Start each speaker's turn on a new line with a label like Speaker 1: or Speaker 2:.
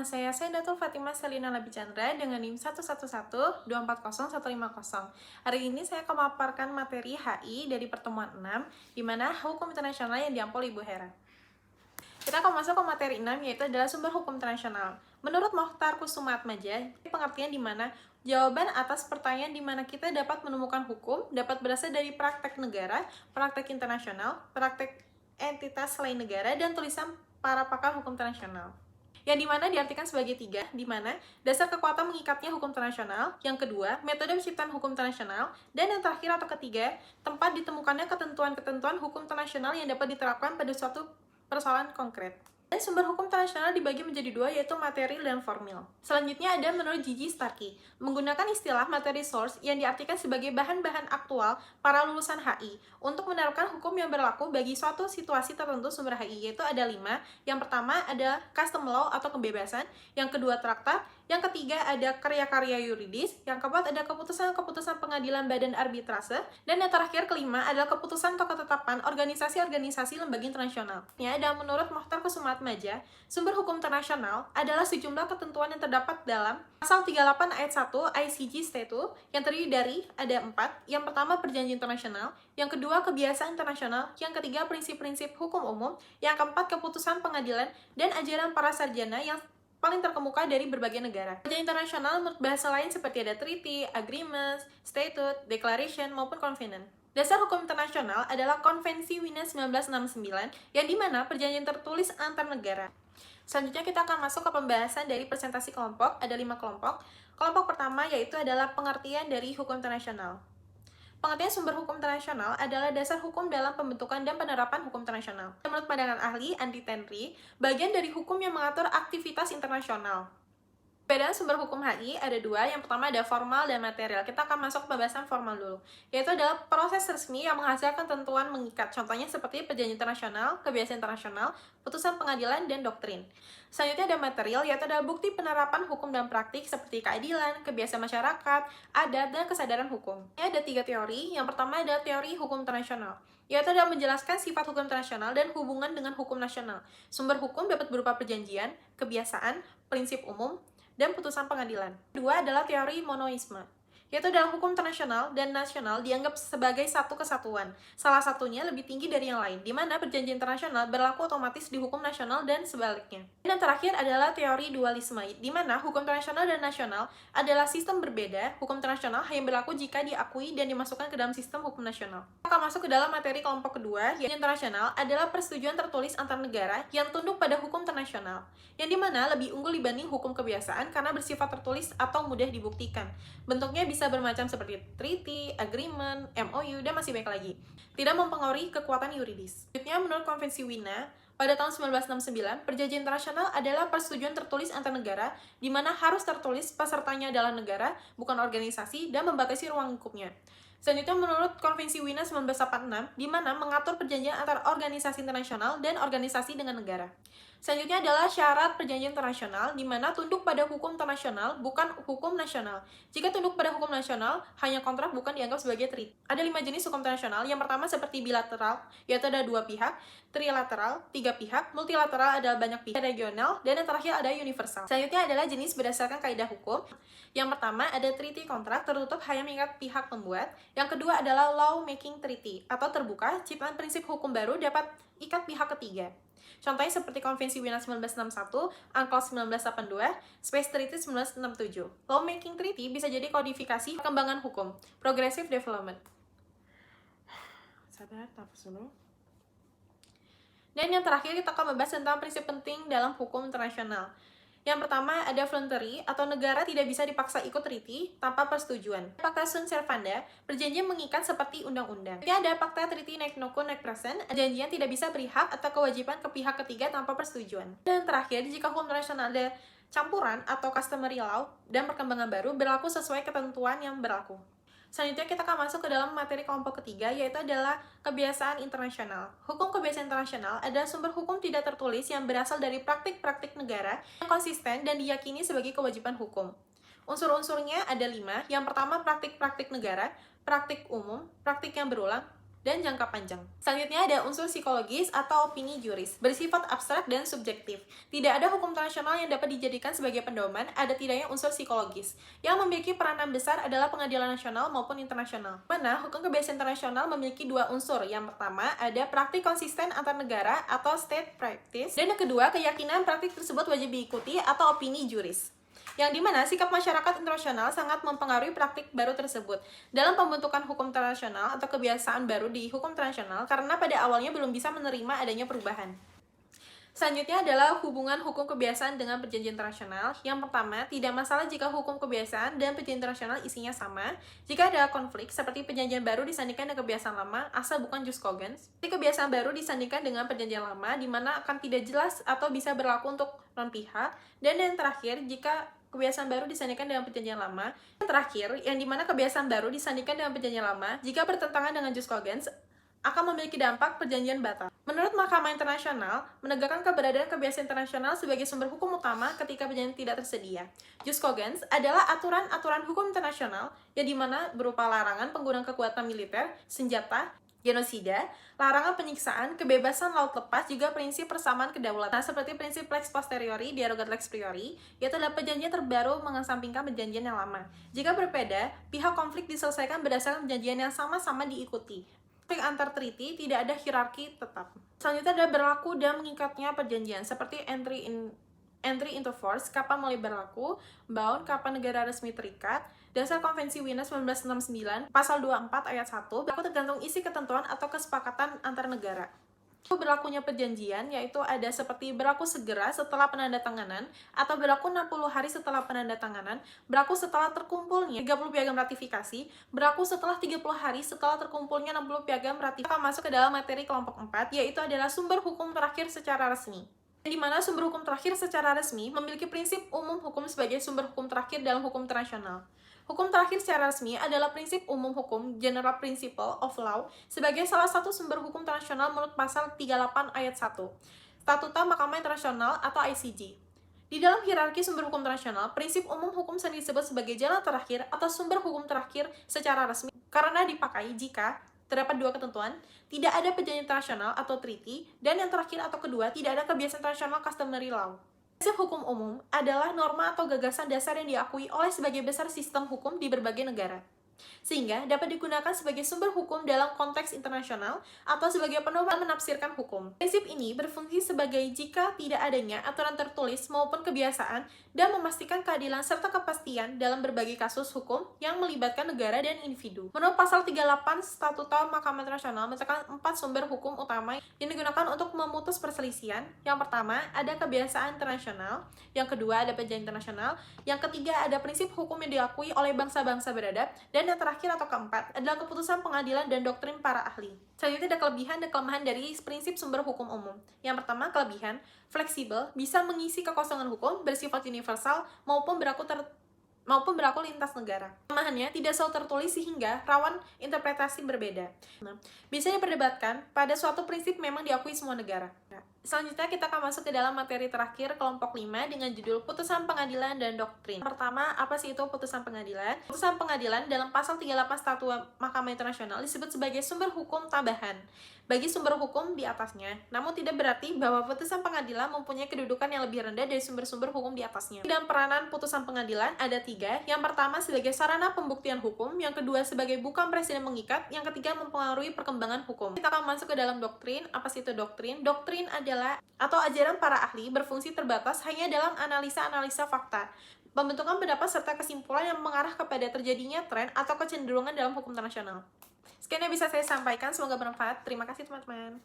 Speaker 1: saya Datul Fatimah Selina Labichandra dengan NIM 111240150. Hari ini saya akan memaparkan materi HI dari pertemuan 6, di mana hukum internasional yang diampol Ibu Hera. Kita akan masuk ke materi 6, yaitu adalah sumber hukum internasional. Menurut Mokhtar Kusumaatmadja, pengertian di mana jawaban atas pertanyaan di mana kita dapat menemukan hukum dapat berasal dari praktek negara, praktek internasional, praktek entitas selain negara, dan tulisan para pakar hukum internasional. Yang dimana diartikan sebagai tiga, di mana dasar kekuatan mengikatnya hukum internasional, yang kedua, metode penciptaan hukum internasional, dan yang terakhir atau ketiga, tempat ditemukannya ketentuan-ketentuan hukum internasional yang dapat diterapkan pada suatu persoalan konkret. Dan sumber hukum internasional dibagi menjadi dua, yaitu material dan formil. Selanjutnya ada menurut Gigi Starkey, menggunakan istilah materi source yang diartikan sebagai bahan-bahan aktual para lulusan HI untuk menerapkan hukum yang berlaku bagi suatu situasi tertentu sumber HI, yaitu ada 5. Yang pertama ada custom law atau kebebasan, yang kedua traktat, yang ketiga ada karya-karya yuridis, yang keempat ada keputusan-keputusan pengadilan badan arbitrase, dan yang terakhir kelima adalah keputusan atau ketetapan organisasi-organisasi lembaga internasional. Dan menurut Mokhtar Kusumaatmadja, sumber hukum internasional adalah sejumlah ketentuan yang terdapat dalam Pasal 38 ayat 1 ICJ Statute yang terdiri dari ada 4. Yang pertama perjanjian internasional, yang kedua kebiasaan internasional, yang ketiga prinsip-prinsip hukum umum, yang keempat keputusan pengadilan, dan ajaran para sarjana yang paling terkemuka dari berbagai negara. Perjanjian internasional menurut bahasa lain seperti ada treaty, agreements, statute, declaration, maupun covenant. Dasar hukum internasional adalah Konvensi Wiener 1969, yang dimana perjanjian tertulis antar negara. Selanjutnya kita akan masuk ke pembahasan dari presentasi kelompok, ada 5 kelompok. Kelompok pertama yaitu adalah pengertian dari hukum internasional. Pengertian sumber hukum internasional adalah dasar hukum dalam pembentukan dan penerapan hukum internasional. Menurut pandangan ahli Andy Tenry, bagian dari hukum yang mengatur aktivitas internasional. Perbedaan sumber hukum HI ada 2, yang pertama ada formal dan material. Kita akan masuk ke pembahasan formal dulu, yaitu adalah proses resmi yang menghasilkan tentuan mengikat. Contohnya seperti perjanjian internasional, kebiasaan internasional, putusan pengadilan, dan doktrin. Selanjutnya ada material, yaitu adalah bukti penerapan hukum dan praktik seperti keadilan, kebiasaan masyarakat, adat, dan kesadaran hukum. Ini ada 3 teori. Yang pertama ada teori hukum internasional, yaitu adalah menjelaskan sifat hukum internasional dan hubungan dengan hukum nasional. Sumber hukum dapat berupa perjanjian, kebiasaan, prinsip umum, dan putusan pengadilan. Kedua adalah teori monoisme, yaitu dalam hukum internasional dan nasional dianggap sebagai satu kesatuan. Salah satunya lebih tinggi dari yang lain, di mana perjanjian internasional berlaku otomatis di hukum nasional dan sebaliknya. Dan yang terakhir adalah teori dualisme, di mana hukum internasional dan nasional adalah sistem berbeda. Hukum internasional hanya berlaku jika diakui dan dimasukkan ke dalam sistem hukum nasional. Kita akan masuk ke dalam materi kelompok kedua, yaitu internasional adalah persetujuan tertulis antar negara yang tunduk pada hukum internasional, yang dimana lebih unggul dibanding hukum kebiasaan karena bersifat tertulis atau mudah dibuktikan. Bentuknya bisa bermacam seperti treaty, agreement, MOU, dan masih banyak lagi. Tidak mempengaruhi kekuatan yuridis. Selanjutnya, menurut Konvensi Wiener, pada tahun 1969, perjanjian internasional adalah persetujuan tertulis antar negara, di mana harus tertulis pesertanya adalah negara, bukan organisasi, dan membatasi ruang lingkupnya. Selanjutnya, menurut Konvensi Wiener 1986, di mana mengatur perjanjian antar organisasi internasional dan organisasi dengan negara. Selanjutnya adalah syarat perjanjian internasional, di mana tunduk pada hukum internasional, bukan hukum nasional. Jika tunduk pada hukum nasional, hanya kontrak bukan dianggap sebagai treaty. Ada 5 jenis hukum internasional. Yang pertama seperti bilateral, yaitu ada 2 pihak, trilateral, 3 pihak, multilateral adalah banyak pihak, regional, dan yang terakhir ada universal. Selanjutnya adalah jenis berdasarkan kaidah hukum. Yang pertama ada treaty kontrak, tertutup hanya mengikat pihak pembuat. Yang kedua adalah law making treaty, atau terbuka, ciptaan prinsip hukum baru dapat ikat pihak ketiga. Contohnya seperti Konvensi Wiener 1961, UNCLOS 1982, Space Treaty 1967. Lawmaking Treaty bisa jadi kodifikasi perkembangan hukum, progressive development. Sabar, nafas dulu. Dan yang terakhir kita akan membahas tentang prinsip penting dalam hukum internasional. Yang pertama ada voluntary, atau negara tidak bisa dipaksa ikut treaty tanpa persetujuan. Pakta sunt servanda, perjanjian mengikat seperti undang-undang. Jadi ada Pakta Treaty nec nunc nec present, perjanjian tidak bisa beri hak atau kewajiban ke pihak ketiga tanpa persetujuan. Dan terakhir, jika hukum internasional ada campuran atau customary law dan perkembangan baru berlaku sesuai ketentuan yang berlaku. Selanjutnya kita akan masuk ke dalam materi kelompok ketiga, yaitu adalah kebiasaan internasional. Hukum kebiasaan internasional adalah sumber hukum tidak tertulis yang berasal dari praktik-praktik negara yang konsisten dan diyakini sebagai kewajiban hukum. Unsur-unsurnya ada 5. Yang pertama praktik-praktik negara, praktik umum, praktik yang berulang, dan jangka panjang. Selanjutnya ada unsur psikologis atau opini juris, bersifat abstrak dan subjektif. Tidak ada hukum internasional yang dapat dijadikan sebagai pedoman, ada tidaknya unsur psikologis. Yang memiliki peranan besar adalah pengadilan nasional maupun internasional. Mana hukum kebiasaan internasional memiliki dua unsur. Yang pertama ada praktik konsisten antar negara atau state practice, dan yang kedua keyakinan praktik tersebut wajib diikuti atau opini juris, yang dimana sikap masyarakat internasional sangat mempengaruhi praktik baru tersebut dalam pembentukan hukum internasional atau kebiasaan baru di hukum internasional karena pada awalnya belum bisa menerima adanya perubahan. Selanjutnya adalah hubungan hukum kebiasaan dengan perjanjian internasional. Yang pertama, tidak masalah jika hukum kebiasaan dan perjanjian internasional isinya sama. Jika ada konflik, seperti perjanjian baru disandingkan dengan kebiasaan lama, asal bukan jus cogens. Jadi kebiasaan baru disandingkan dengan perjanjian lama, di mana akan tidak jelas atau bisa berlaku untuk non-pihak. Dan yang terakhir, jika kebiasaan baru disandingkan dengan perjanjian lama. Yang terakhir, yang dimana kebiasaan baru disandingkan dengan perjanjian lama, jika bertentangan dengan jus cogens, akan memiliki dampak perjanjian batal. Menurut Mahkamah Internasional, menegakkan keberadaan kebiasaan internasional sebagai sumber hukum utama ketika perjanjian tidak tersedia. Jus cogens adalah aturan-aturan hukum internasional yang dimana berupa larangan penggunaan kekuatan militer, senjata, genosida, larangan penyiksaan, kebebasan laut lepas, juga prinsip persamaan kedaulatan. Nah, seperti prinsip lex posteriori, derogat lex priori, yaitu adalah perjanjian terbaru mengesampingkan perjanjian yang lama. Jika berbeda, pihak konflik diselesaikan berdasarkan perjanjian yang sama-sama diikuti. Konflik antar treaty tidak ada hierarki tetap. Selanjutnya ada berlaku dan mengikatnya perjanjian, seperti entry into force, kapan mulai berlaku, bound, kapan negara resmi terikat, dasar konvensi Wiener 1969, pasal 24 ayat 1, berlaku tergantung isi ketentuan atau kesepakatan antar negara. Berlakunya perjanjian yaitu ada seperti berlaku segera setelah penandatanganan atau berlaku 60 hari setelah penandatanganan, berlaku setelah terkumpulnya 30 piagam ratifikasi, berlaku setelah 30 hari setelah terkumpulnya 60 piagam ratifikasi. Akan masuk ke dalam materi kelompok 4, yaitu adalah sumber hukum terakhir secara resmi. Di mana sumber hukum terakhir secara resmi memiliki prinsip umum hukum sebagai sumber hukum terakhir dalam hukum internasional. Hukum terakhir secara resmi adalah prinsip umum hukum, General Principle of Law, sebagai salah satu sumber hukum internasional menurut pasal 38 ayat 1, Statuta Mahkamah Internasional atau ICJ. Di dalam hierarki sumber hukum internasional, prinsip umum hukum sering disebut sebagai jalan terakhir atau sumber hukum terakhir secara resmi karena dipakai jika terdapat dua ketentuan, tidak ada perjanjian internasional atau treaty, dan yang terakhir atau kedua, tidak ada kebiasaan internasional customary law. Prinsip hukum umum adalah norma atau gagasan dasar yang diakui oleh sebagian besar sistem hukum di berbagai negara, sehingga dapat digunakan sebagai sumber hukum dalam konteks internasional atau sebagai pedoman menafsirkan hukum. Prinsip ini berfungsi sebagai jika tidak adanya aturan tertulis maupun kebiasaan dan memastikan keadilan serta kepastian dalam berbagai kasus hukum yang melibatkan negara dan individu. Menurut pasal 38 Statuta Mahkamah Internasional menetapkan 4 sumber hukum utama yang digunakan untuk memutus perselisihan. Yang pertama, ada kebiasaan internasional. Yang kedua, ada perjanjian internasional. Yang ketiga, ada prinsip hukum yang diakui oleh bangsa-bangsa beradab. Dan yang terakhir atau keempat adalah keputusan pengadilan dan doktrin para ahli. Selanjutnya ada kelebihan dan kelemahan dari prinsip sumber hukum umum. Yang pertama, kelebihan, fleksibel, bisa mengisi kekosongan hukum, bersifat universal, maupun berlaku lintas negara. Kelemahannya tidak selalu tertulis sehingga rawan interpretasi berbeda. Bisa diperdebatkan pada suatu prinsip memang diakui semua negara. Selanjutnya kita akan masuk ke dalam materi terakhir kelompok 5 dengan judul putusan pengadilan dan doktrin. Pertama, apa sih itu putusan pengadilan? Putusan pengadilan dalam pasal 38 Statuta Mahkamah Internasional disebut sebagai sumber hukum tambahan bagi sumber hukum di atasnya. Namun tidak berarti bahwa putusan pengadilan mempunyai kedudukan yang lebih rendah dari sumber-sumber hukum di atasnya. Dan peranan putusan pengadilan ada 3. Yang pertama sebagai sarana pembuktian hukum, yang kedua sebagai bukan presiden mengikat, yang ketiga mempengaruhi perkembangan hukum. Kita akan masuk ke dalam doktrin. Apa sih itu doktrin? Doktrin adalah atau ajaran para ahli berfungsi terbatas hanya dalam analisa-analisa fakta, pembentukan pendapat serta kesimpulan yang mengarah kepada terjadinya tren atau kecenderungan dalam hukum internasional. Sekian yang bisa saya sampaikan, semoga bermanfaat. Terima kasih teman-teman.